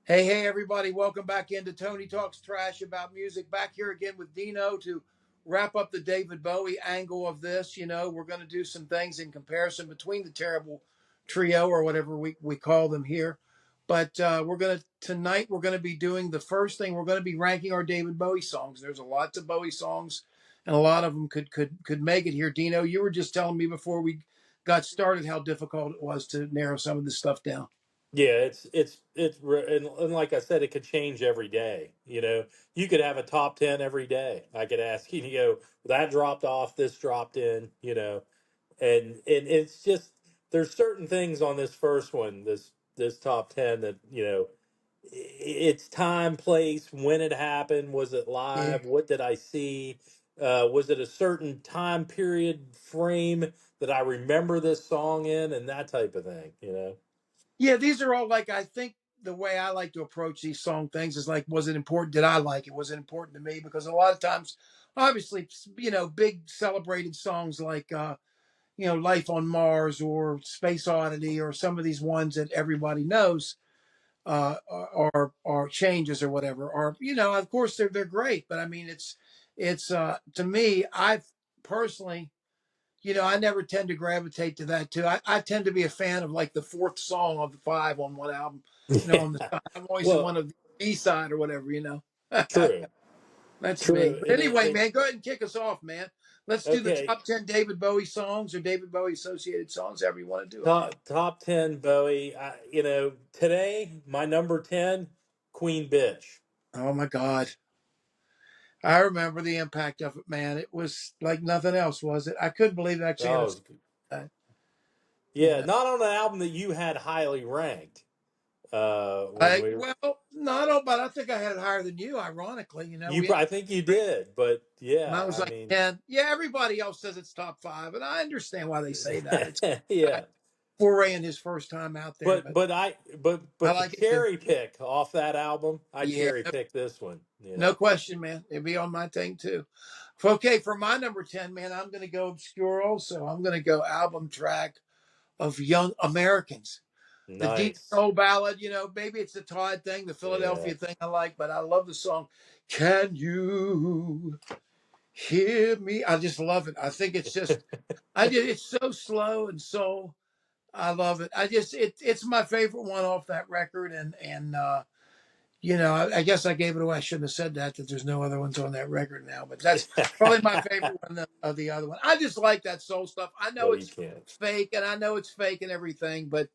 Hey, everybody. Welcome back into Tony Talks Trash About Music. Back here again with Dino to wrap up the David Bowie angle of this. We're going to do some things in comparison between the terrible trio or whatever we call them here. But tonight, we're going to be doing the first thing. We're going to be ranking our David Bowie songs. There's a lot of Bowie songs, and a lot of them could make it here. Dino, you were just telling me before we got started how difficult it was to narrow some of this stuff down. Yeah, and like I said, it could change every day. You could have a top 10 every day. I could ask you to go, that dropped off, this dropped in, and it's just there's certain things on this first one, this top 10 that, it's time, place, when it happened, was it Yeah. live, what did I see? Was it a certain time period frame that I remember this song in and that type of thing. Yeah, these are all like I think the way I like to approach these song things is like, was it important? Did I like it? Was it important to me? Because a lot of times, obviously, big celebrated songs like Life on Mars or Space Oddity or some of these ones that everybody knows are changes or whatever. Are of course they're great, but I mean it's to me, I've personally I never tend to gravitate to that too. I tend to be a fan of like the fourth song of the five on one album, on the Yeah. side. I'm always the one Well, of the B side or whatever. true, That's me. true. But And anyway, man, go ahead and kick us off, man. Let's do the okay, top 10 David Bowie songs or David Bowie associated songs, however you want to do it, man. top 10 Bowie. Today my number 10, Queen Bitch. Oh my God. I remember the impact of it, man. It was like nothing else, was it? I couldn't believe it actually Oh, that. yeah, Yeah. not on an album that you had highly ranked. When we were, Well, no, but I think I had it higher than you, ironically. I think you did, but And I yeah, was I like mean, 10. Yeah, everybody else says it's top five, and I understand why they say that. It's a yeah. foray in his first time out there, But but but I I but to like it too. cherry pick off that album, I Yeah, cherry pick this one. no question, man. It'd be on my thing too. Okay, for my number 10, man, I'm going to go obscure also. I'm going to go album track of Young Americans. The deep Nice. soul ballad, maybe it's the Todd thing, the Yeah. Philadelphia thing I like, but I love the song. Can you hear me? I just love it. I think it's so slow and soul. I love it. It's my favorite one off that record, and I guess I gave it away. I shouldn't have said that there's no other ones on that record now, but that's probably my favorite one of the other one. I just like that soul stuff. I know Well, you it's can't. fake, and I know it's fake and everything, but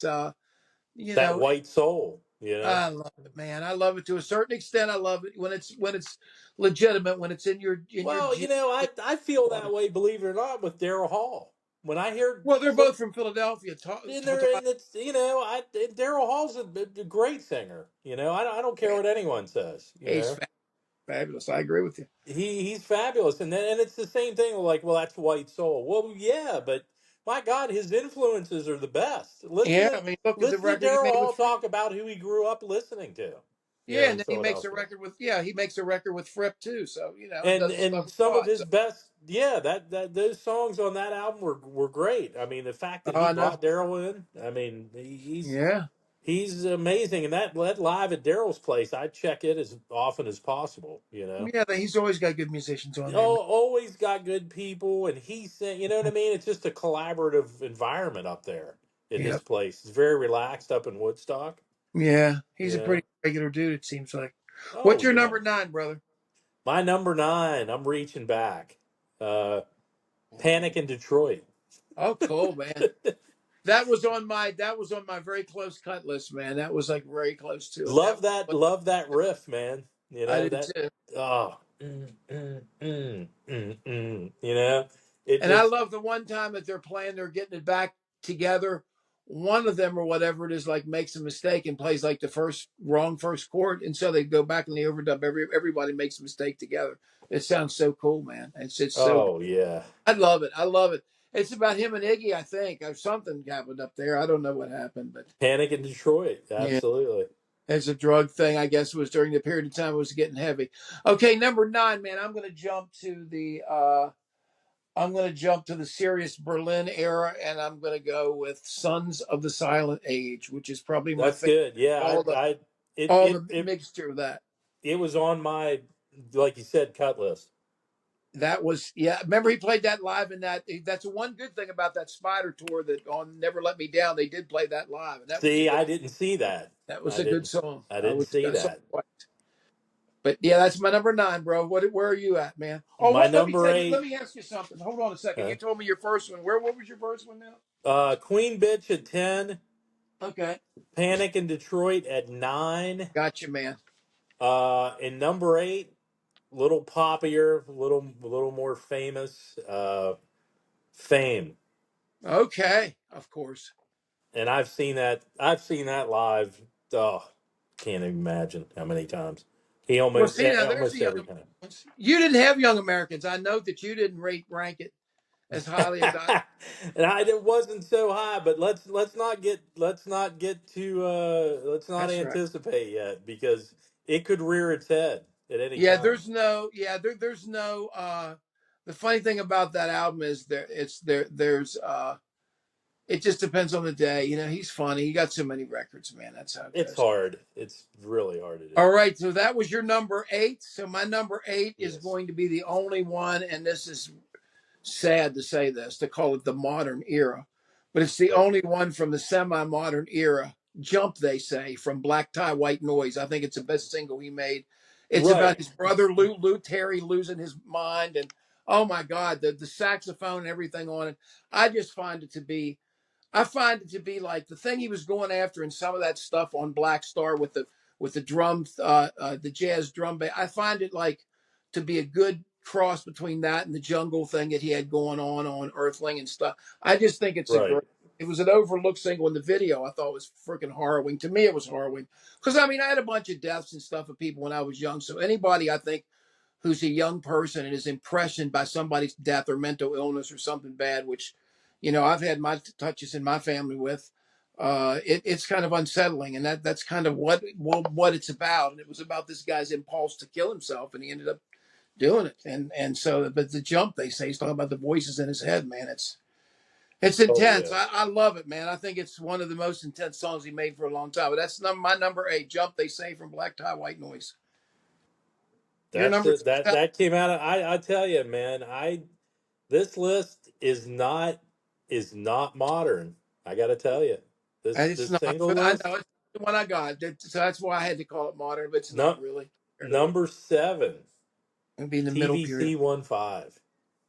you That know, white soul. I love it, man. I love it to a certain extent. I love it when it's legitimate, when it's in your Well, gene. I feel that way, believe it or not, with Daryl Hall. When I hear Well, they're both from Philadelphia. in there, and it's Daryl Hall's a great singer. I don't care what anyone says. He's fabulous. I agree with you. He's fabulous, and it's the same thing. Like, well, that's white soul. Well, yeah, but my God, his influences are the best. Listen Yeah, I to mean, look at the listen to record he Daryl made with Hall Fripp. talk about who he grew up listening to. Yeah, and In then he makes a Philadelphia. record with he makes a record with Fripp too. So and and does the stuff and with some of Todd. his So best, yeah, that those songs on that album were great. I mean, the fact that he I know. brought Daryl in, I mean, Yeah, he's amazing. And that live at Daryl's place, I check it as often as possible. yeah. He's always got good musicians on there, man. Always got good people, and he said, you know what I mean. It's just a collaborative environment up there in Yeah, his place. It's very relaxed up in Woodstock. yeah. He's a Yeah. pretty regular dude. It seems like. Oh What's your yeah. number 9, brother? My number 9. I'm reaching back. Uh, Panic in Detroit. Oh, cool, man. That was on my very close cut list, man. That was like very close to it. Love that riff, man. I did That too. oh, it And I just love the one time that they're playing, they're getting it back together. One of them or whatever it is like makes a mistake and plays like the wrong first chord, and so they go back and they overdub. Everybody makes a mistake together. It sounds so cool, man. It's so good. oh yeah. I love it. I love it. It's about him and Iggy, I think, or something happened up there. I don't know what happened, but Panic in Detroit, yeah, absolutely. as a drug thing, I guess it was during the period of time it was getting heavy. Okay, number 9, man. I'm going to jump to the serious Berlin era, and I'm going to go with Sons of the Silent Age, which is probably my That's favorite. good. Yeah, All the it All it the it mixture of that. it was on my, like you said, cut list. That was, yeah. Remember he played that live in that. That's one good thing about that Spider tour that on Never Let Me Down they did play that live, and that was a See, good. I didn't see that. That was I a good didn't. song. I I didn't was see I saw that. it. But yeah, that's my number 9, bro. Where are you at, man? Oh, My what? Let me number tell you. Let eight, me ask you something. Hold on a second. uh, You told me your first one. What was your first one now? Queen Bitch at 10, Okay, Panic in Detroit at 9, gotcha, man. and number 8, little poppier, little more famous, Fame. Okay, of course. And I've seen that. I've seen that live. Oh, can't even imagine how many times. He Well, almost see now, there's the almost Young every time. Americans. You didn't have Young Americans. I know that you didn't rank it as highly as I. And it wasn't so high, but let's not get too let's not That's right. anticipate yet, because it could rear its head at any Yeah, time. there's no. Yeah, there's no. The funny thing about that album is there's it just depends on the day. You know, he's funny. He got so many records, man. That's how it It's goes. hard. It's really hard to do. All right, so that was your number 8. So my number 8 is Yes. going to be the only one, and this is sad to say this, to call it the modern era, but it's the Right. only one from the semi-modern era. Jump, they say, from Black Tie White Noise. I think it's the best single he made. It's about Right. his brother Lou Terry losing his mind, and oh my God, the saxophone and everything on it. I just find it to be I find it to be like the thing he was going after in some of that stuff on Black Star with the drums, the jazz drum bass. I find it like to be a good cross between that and the jungle thing that he had going on Earthling and stuff. I just think it's a Right. great. It was an overlooked single in the video. I thought it was freaking harrowing. To me, it was harrowing because I mean I had a bunch of deaths and stuff of people when I was young. So anybody I think who's a young person and is impressioned by somebody's death or mental illness or something bad, which, you know, I've had my touches in my family with. It's kind of unsettling, and that's kind of what it's about. And it was about this guy's impulse to kill himself, and he ended up doing it. And so, but the jump, they say, he's talking about the voices in his head. Man, it's Oh intense. yeah. I love it, man. I think it's one of the most intense songs he made for a long time. But that's my number 8, "Jump," they say, from Black Tie White Noise. Your That's number it. That 7. that came out of, I tell you, man, this list is not modern. I got to tell you. This It's this not, single but I list, know it's the one I got. So that's why I had to call it modern, but it's no, not really. number 7, It'd be in the middle period. TVC 15.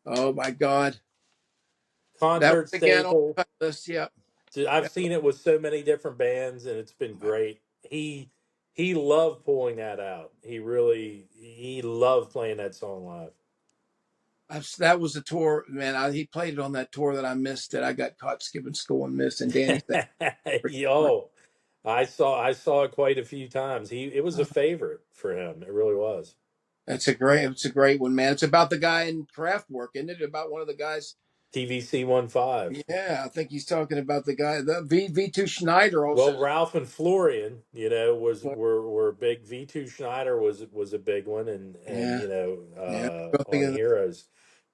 Oh my God. That Concert was again on staple. the list. Yep. Dude, I've Yep. seen it with so many different bands, and it's been great. He loved pulling that out. He loved playing that song live. That was the tour, man. He played it on that tour that I missed. That I got caught skipping school and missed. And Danny said, Yo, I saw it quite a few times. It was a favorite for him. It really was. It's a great one, man. It's about the guy in Kraftwerk, isn't it? About one of the guys. TVC 15. Yeah, I think he's talking about the guy. The V2 Schneider Well, also. Ralph and Florian, were big. V2 Schneider was a big one, and Yeah, yeah. on Heroes.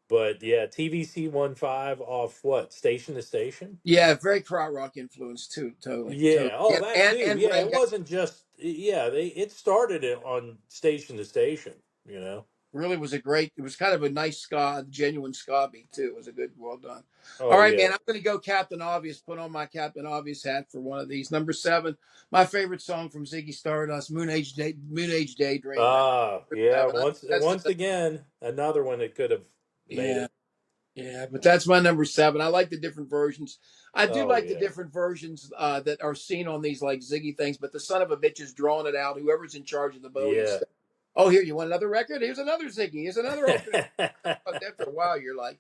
But yeah, TVC 15 off what? Station to Station? Yeah, very krautrock influence too. Totally, totally. Yeah. Oh, Yeah, that too. and Yeah, Ray it wasn't just, yeah, it started it on Station to Station, you know. really was a great. It was kind of a nice ska, genuine ska beat too. It was a good, well done. All Oh right, yeah. man. I'm going to go Captain Obvious. Put on my Captain Obvious hat for one of these. Number 7, my favorite song from Ziggy Stardust, Moon Age Daydream. Man, number Yeah, 7. That's once again, another one that could have made yeah, it. yeah. But that's my number 7. I like the different versions. I do Oh like the yeah. different versions that are seen on these like Ziggy things. But the son of a bitch is drawing it out. Whoever's in charge of the Bowie Yeah. estate. Oh, here, you want another record? Here's another Ziggy. Here's another alternate. After a while, you're like,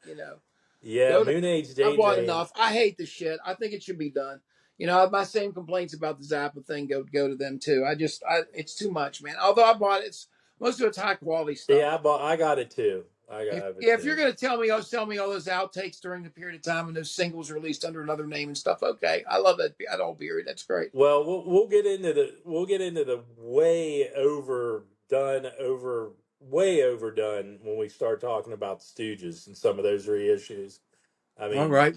Yeah, go to. Moon Age I bought Daydream. enough. I hate the shit. I think it should be done. You know, my same complaints about the Zappa thing go to them too. It's too much, man. Although I bought it, most of it's high quality stuff. Yeah, I got it too. Have it If you're too. gonna tell me all those outtakes during the period of time and those singles released under another name and stuff, okay, I love that whole period. That's great. Well, we'll get into the way overdone when we start talking about the Stooges and some of those reissues. I All mean, right,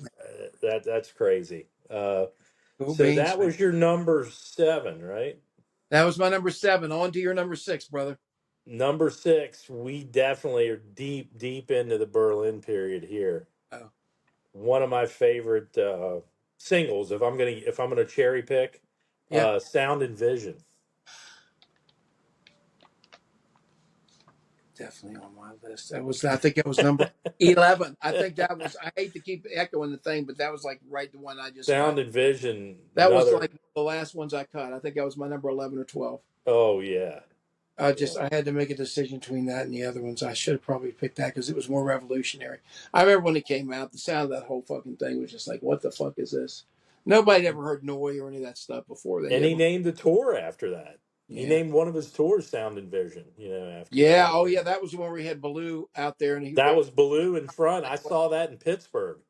that's crazy. cool So beans, that man. was your number 7, right? That was my number 7. On to your number 6, brother. Number 6, we definitely are deep, deep into the Berlin period here. Oh, One of my favorite singles, if I'm gonna cherry pick, yeah, Sound and Vision. definitely on my list. That was, I think it was number 11. I think that was, I hate to keep echoing the thing, but that was like right the one I just cut. Sound and Vision, That was another. like the last ones I cut. I think that was my number 11 or 12. Oh yeah, yeah. I had to make a decision between that and the other ones. I should have probably picked that because it was more revolutionary. I remember when it came out, the sound of that whole fucking thing was just like, what the fuck is this? Nobody ever heard Noy or any of that stuff before they And he ever. named the tour after that. He Yeah. named one of his tours Sound and Vision, after Yeah. that. Oh, yeah. That was the one where we had Baloo out there and That they was Baloo in front. I saw that in Pittsburgh.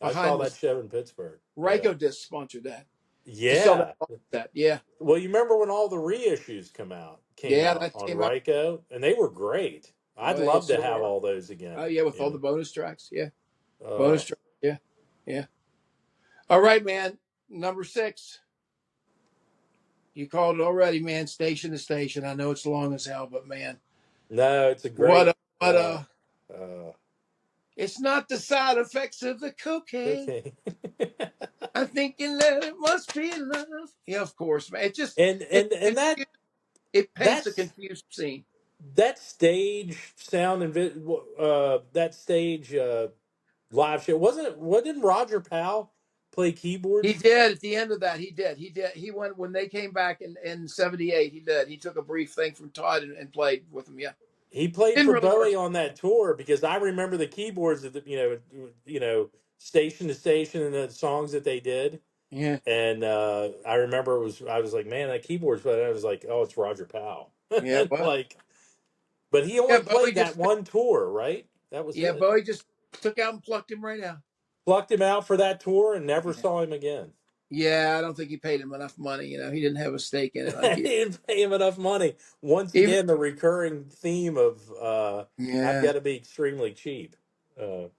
I saw behind that was show in Pittsburgh. Yeah. Ryko Disc sponsored that to sell that. Yeah. That. Yeah. Well, you remember when all the reissues came Yeah. out That on came out. Ryko, and they were great. I'd Oh, they love to sure have were. all those Oh, again. yeah. With all the bonus tracks. Yeah. Uh, Bonus tracks. Yeah. Yeah. All right, man. Number 6. You called it already, man. Station to station. I know it's long as hell, but man, no, it's a what great. a what a. Uh, It's not the side effects of the cocaine. okay. I'm thinking that it must be love. Yeah, of course, man. It just and it and and that it paints a that's confused scene. that stage sound and that stage live show wasn't it? What did Roger Powell play He keyboards? did at the end of that. He did. He did. He went when they came back in '78. He did. He took a brief thing from Todd and played with him. Yeah, He played didn't for really work. Bowie on that tour because I remember the keyboards that station to station and the songs that they did. Yeah, And I remember I was like, man, that keyboard's. But I was like, oh, it's Roger Powell. yeah. Well, Like, but he yeah. only played that one tour, right? That was it. Bowie just took out and plucked him right out. Plucked him out for that tour and never Yeah. saw him again. Yeah, I don't think he paid him enough money. He didn't have a stake in it like He you. didn't pay him enough money. Once Even again, the recurring theme of I've yeah. got to be extremely cheap. Uh,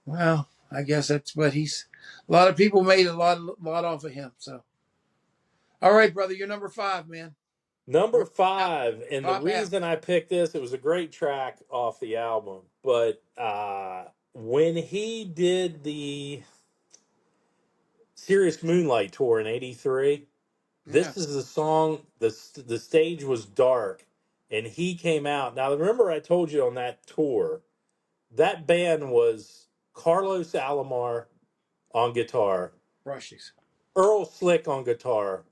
Well, I guess that's what he's. A lot of people made a lot off of him. So, all right, brother, you're number 5, man. Number We're out five, and the top half. reason I picked this, it was a great track off the album, but when he did the Serious Moonlight tour in '83, Yeah, this is the song. The stage was dark, and he came out. Now, remember, I told you on that tour that band was Carlos Alomar on guitar, brushes. Earl Slick on guitar,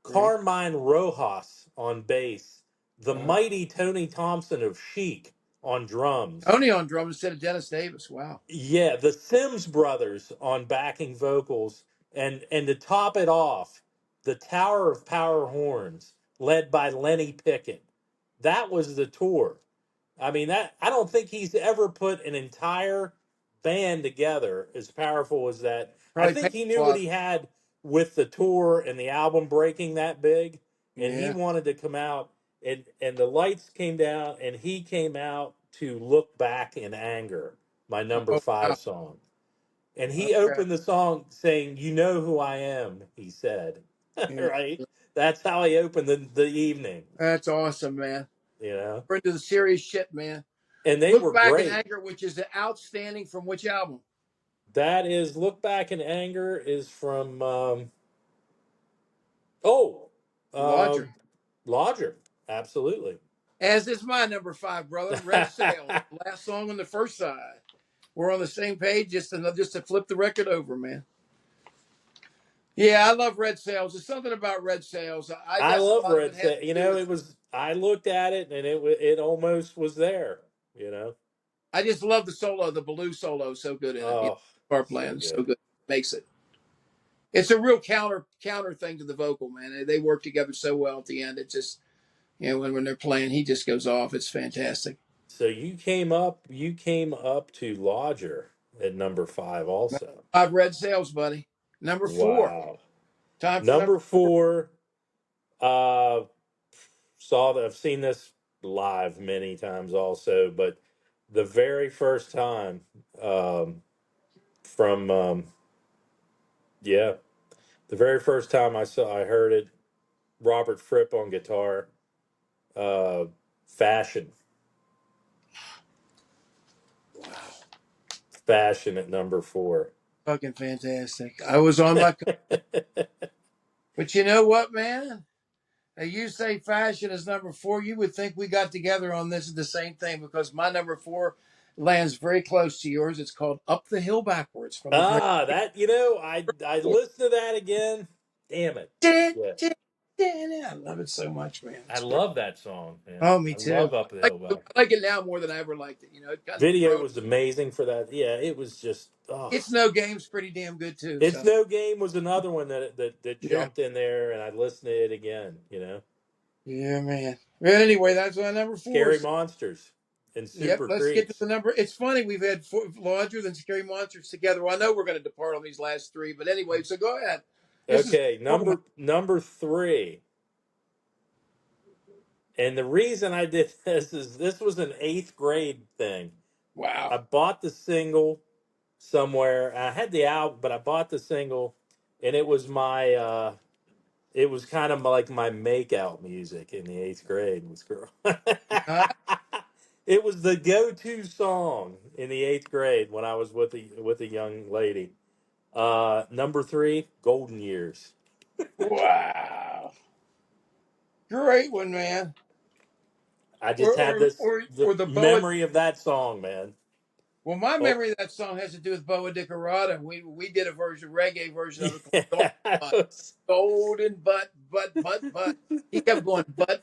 Right. Carmine Rojas on bass, the Uh, mighty Tony Thompson of Chic on drums. Tony on drums instead of Dennis Davis. Wow. Yeah, the Sims brothers on backing vocals, and to top it off, the Tower of Power horns led by Lenny Pickett. That was the tour. I mean, that I don't think he's ever put an entire band together as powerful as that. I Probably think paid he a knew what lot. he had with the tour and the album breaking that big, and he Yeah. wanted to come out and the lights came down and he came out to Look Back in Anger, my number Oh, wow. 5 song. And he Okay. opened the song saying, "You know who I am," he said. Yeah. Right? That's how he opened the evening, That's awesome, man. you know. We're into the serious shit, man. And they Look were back in great. anger, which is outstanding from which album? That is Look Back in Anger is from oh Lodger. um Lodger. Absolutely. As is my number 5, brother. Red Sails. Last song on the first side. We're on the same page. Just to flip the record over, man. Yeah, I love Red Sails. There's something about Red Sails. I I guess a love lot of Red it has Set. to do with. It was I looked at it and it almost was there, you know. I just love the solo, the Baloo solo, so good in it. Oh, Guitar so playing, so good. good, makes it. It's a real counter thing to the vocal, man. They work together so well at the end. It just when they're playing, he just goes off. It's fantastic. So you came up to Lodger at number 5 Number also. 5, Red Sails, buddy. Number 4, Wow. time for number Number 4. 4, uh I've seen this live many times also, but the very first time um, from yeah, the very first time I heard it, Robert Fripp on guitar. Uh, Fashion, Fashion at number 4. Fucking fantastic. I was on my, but you know what, man? Now you say fashion is number 4. You would think we got together on this is the same thing because my number 4 lands very close to yours. It's called Up the Hill Backwards from the great. That I listened to that again. Damn it. Yeah. I love it so much, man. I It's great. love that song, man. Oh, me I too. love Up the I Hill I Back. like it now more than I ever liked it. You know, it kind of Video grown. was amazing for that. Yeah, it was just It's No Game's pretty damn good too. It's So No Game was another one that yeah, jumped in there, and I listened to it again, you know. yeah, man. But anyway, that's my number 4. Scary So, Monsters and yep, Super let's get to Creeps. the number. It's funny we've had larger than Scary Monsters together. Well, I know we're going to depart on these last 3, but anyway, so go ahead. This is Okay, 4 of mine. number 3. And the reason I did this is this was an 8th grade thing. I Wow. bought the single somewhere. I had the album, but I bought the single, and it was my it was kind of like my makeout music in the 8th grade with girl. Uh, It was the go-to song in the 8th grade when I was with a young lady. Number 3, Golden Years. wow. Great one, man. I just have this the Or the Boa. memory of that song, man. Well, my Oh, memory of that song has to do with Boa Dicarata. We did a reggae version of it called yeah. Golden Butt. He kept going Butt.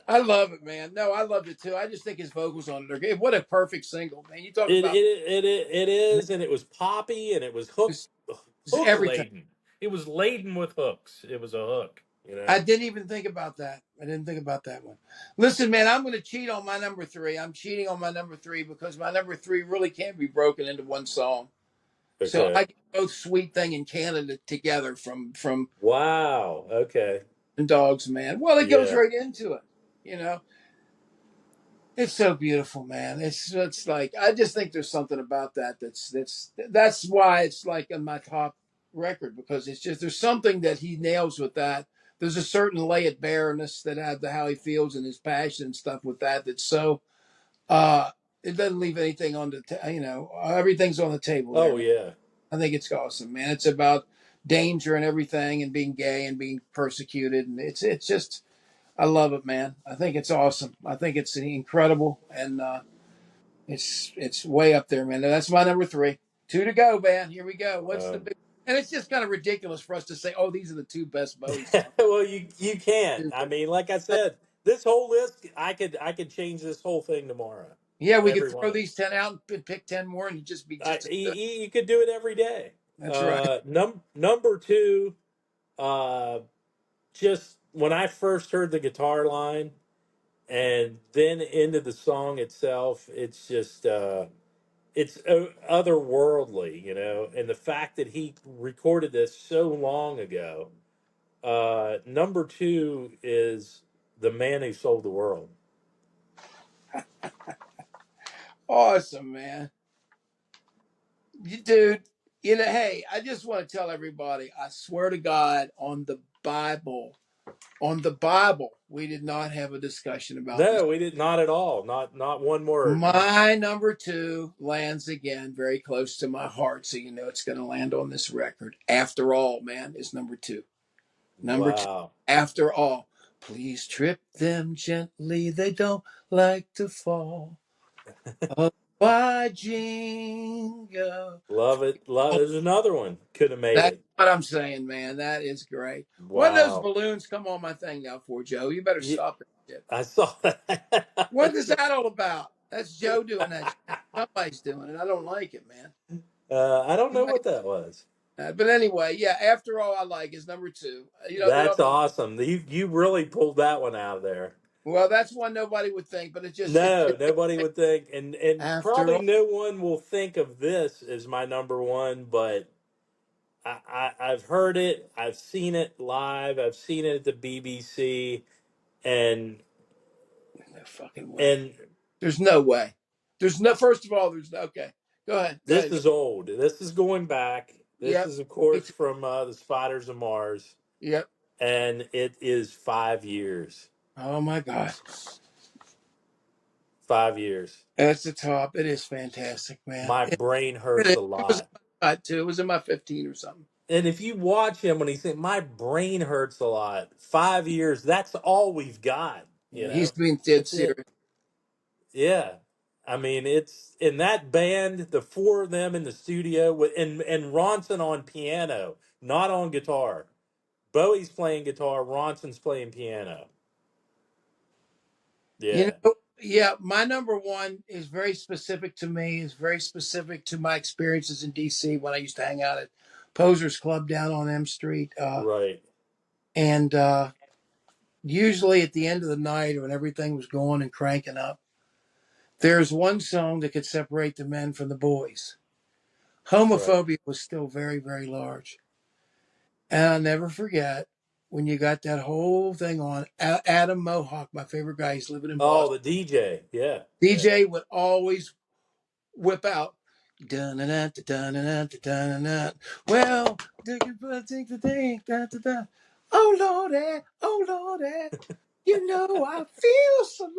I love it, man. No, I loved it too. I just think his vocals on it are good. What a perfect single, man. You talk about It is, and it was poppy, and it was this, this hook everything. laden. It was laden with hooks. It was a hook, you know. I didn't even think about that. I didn't think about that one. Listen, man, I'm going to cheat on my number 3. I'm cheating on my number 3 because my number 3 really can't be broken into one song. So Okay. I get both Sweet Thing and Canada together from Wow. Okay. Dogs, man. Well, it goes Yeah. right into it. You know, it's so beautiful, man. It's like I just think there's something about that that's why it's like on my top record because it's just there's something that he nails with that. There's a certain lay it bareness that had the how he feels and his passion and stuff with that. That's so uh it doesn't leave anything on the you know everything's on the table there, Oh man. yeah. I think it's awesome, man. It's about danger and everything and being gay and being persecuted and it's just I love it, man. I think it's awesome. I think it's incredible, and it's way up there, man. That's my number 3. 2 to go, man. Here we go. What's the Um, big? And it's just kind of ridiculous for us to say, "Oh, these are the 2 best Bowie songs." well, you can't. I mean, like I said, this whole list, I could change this whole thing tomorrow. Yeah, we could Every throw one. these 10 out and pick 10 more, and it'd just be just as good. You could do it every day. That's right. Number 2, uh, just when I first heard the guitar line and then into the song itself, it's just it's otherworldly, you know. And the fact that he recorded this so long ago. Number 2 is The Man Who Sold the World. Awesome, man. Dude, you know, hey, I just want to tell everybody, I swear to God, on the Bible, we did not have a discussion about this. No, we did not at all. Not one word. My number 2 lands again very close to my heart, so you know it's going to land on this record. After all, man, is number 2. Number 2, Wow. after all, please trip them gently. They don't like to fall. Oh, why jingle? Love it. Love. There's another one. Could have made That's it. what I'm saying, man. That is great. When those Wow. balloons come on my thing now for Joe, you better You, stop that shit. I saw that. What is that all about? That's Joe doing that shit. Somebody's doing it. I don't like it, man. I don't know what that was. But anyway, yeah. After all, I like is number 2. You know, That's awesome. You really pulled that one out of there. well, that's one nobody would think, but No, nobody would think, and after probably all. no one will think of this as my number 1, but I've heard it, I've seen it live, I've seen it at the BBC, and No fucking way. and There's no way. There's no. First of all, there's no. Okay, go ahead. Go this ahead. is old. This is going back. This Yep. is, of Me course, too. from the Spiders of Mars, Yep. and it is 5 years. Oh my God. 5 years. That's the top. It is fantastic, man. My brain hurts It a was lot. in my cut too. It was in my 15 or something. And if you watch him when he's saying, my brain hurts a lot, 5 years, that's all we've got, you Yeah, he's know? being dead That's it. serious. Yeah. I mean, it's in that band, the four of them in the studio with and Ronson on piano, not on guitar. Bowie's playing guitar, Ronson's playing piano. You Yeah. know, yeah, my number one is very specific to me, is very specific to my experiences in DC when I used to hang out at Posers Club down on M Street. Right. And usually at the end of the night or when everything was going and cranking up, there's one song that could separate the men from the boys. Right. Homophobia was still very, very large. And I'll never forget when you got that whole thing on. Adam Mohawk, my favorite guy, he's living in Oh, Boston. the DJ. Yeah. Yeah. DJ would always whip out. Dun dun dun dun dun dun dun dun. Well, think the thing. Dun, dun, dun. Oh Lordy, oh Lordy, you know I feel so.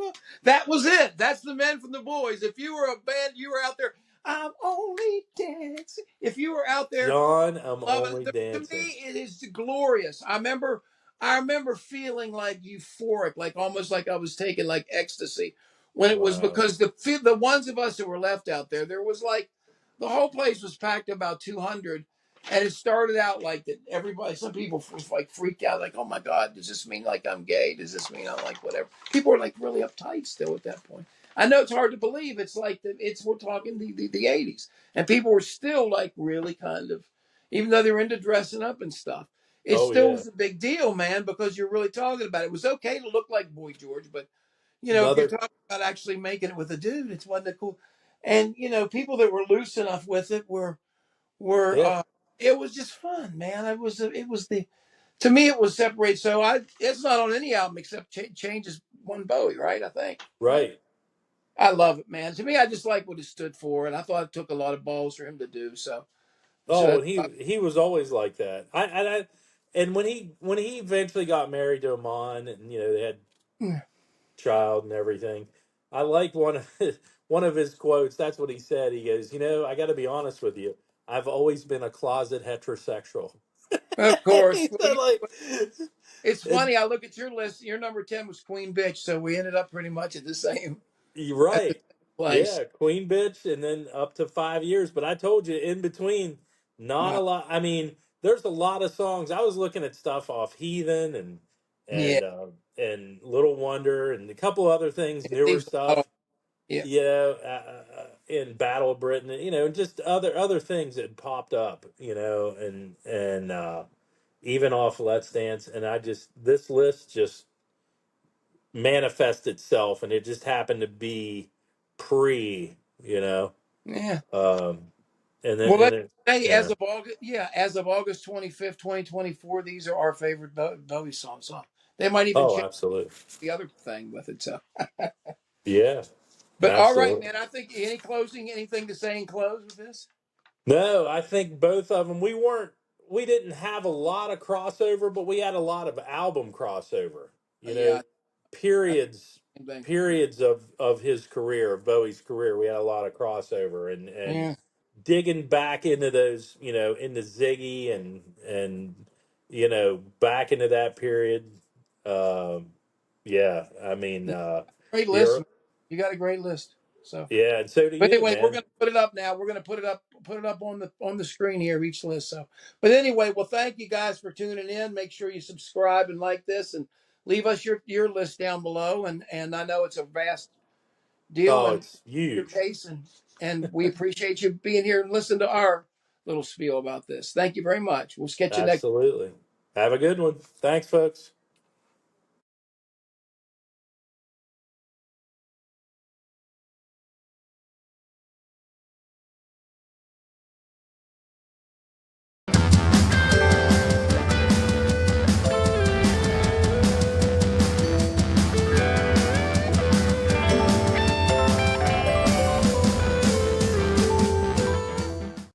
That was it. That's the men from the boys. If you were a band, you were out there. I'm only dancing. If you were out there John, I'm love only it. To dancing. me, it is glorious. I remember feeling like euphoric, like almost like I was taking like ecstasy when it was Wow. because the ones of us that were left out there, there was like the whole place was packed about 200, and it started out like that. Everybody, some people like freaked out, like, "Oh my God, does this mean like I'm gay? Does this mean I'm like whatever?" People were like really uptight still at that point. I know it's hard to believe. It's like we're talking the 80s, and people were still like really kind of even though they were into dressing up and stuff. It Oh still yeah. was a big deal, man, because you're really talking about it. It was okay to look like Boy George, but if you're Another talking about actually making it with a dude, it's wasn't that cool. And people that were loose enough with it were yeah. it was just fun, man. It was the to me it was separate. So it's not on any album except Changes One Bowie, right? I think, right? Right. I love it, man. To me, I just like what it stood for, and I thought it took a lot of balls for him to do. So Oh, that's and he was always like that. And when he eventually got married to Amon, and they had child and everything, I like one of his quotes. That's what he said. He goes, I got to be honest with you. I've always been a closet heterosexual. of course. He said, like, It's and funny. I look at your list. Your number 10 was Queen Bitch, so we ended up pretty much you're at the right. same place. Yeah, Queen Bitch, and then up to 5 years. But I told you in between, not a Wow. lot. I mean, there's a lot of songs. I was looking at stuff off Heathen Yeah. and Little Wonder and a couple other things, It newer seems a lot of stuff. yeah. In Battle of Britain, and just other things that popped up, and even off Let's Dance. And this list just manifest itself, and it just happened to be pre, Yeah. um, and then Well, and let's it, say yeah. as of August 25th, 2024, these are our favorite Bowie songs. So they might even Oh, change absolutely, the other thing with it. So, yeah, but all right, absolutely. man. I think anything to say in close with this? No, I think both of them. We didn't have a lot of crossover, but we had a lot of album crossover. You know, Yeah. I think periods the same thing. periods of his career, of Bowie's career. We had a lot of crossover, and Yeah. digging back into those, into Ziggy and back into that period. Um, yeah, I mean, Great the list. Man. You got a great list. So. yeah, and so do But you, anyway, we're man. going to put it up now. We're going to put it up on the screen here, each list. So, but anyway, well, thank you guys for tuning in. Make sure you subscribe and like this, and leave us your list down below. And I know it's a vast deal Oh, and it's your huge. case, and we appreciate you being here and listen to our little spiel about this. Thank you very much. We'll sketch you next. Absolutely. Have a good one. Thanks, folks.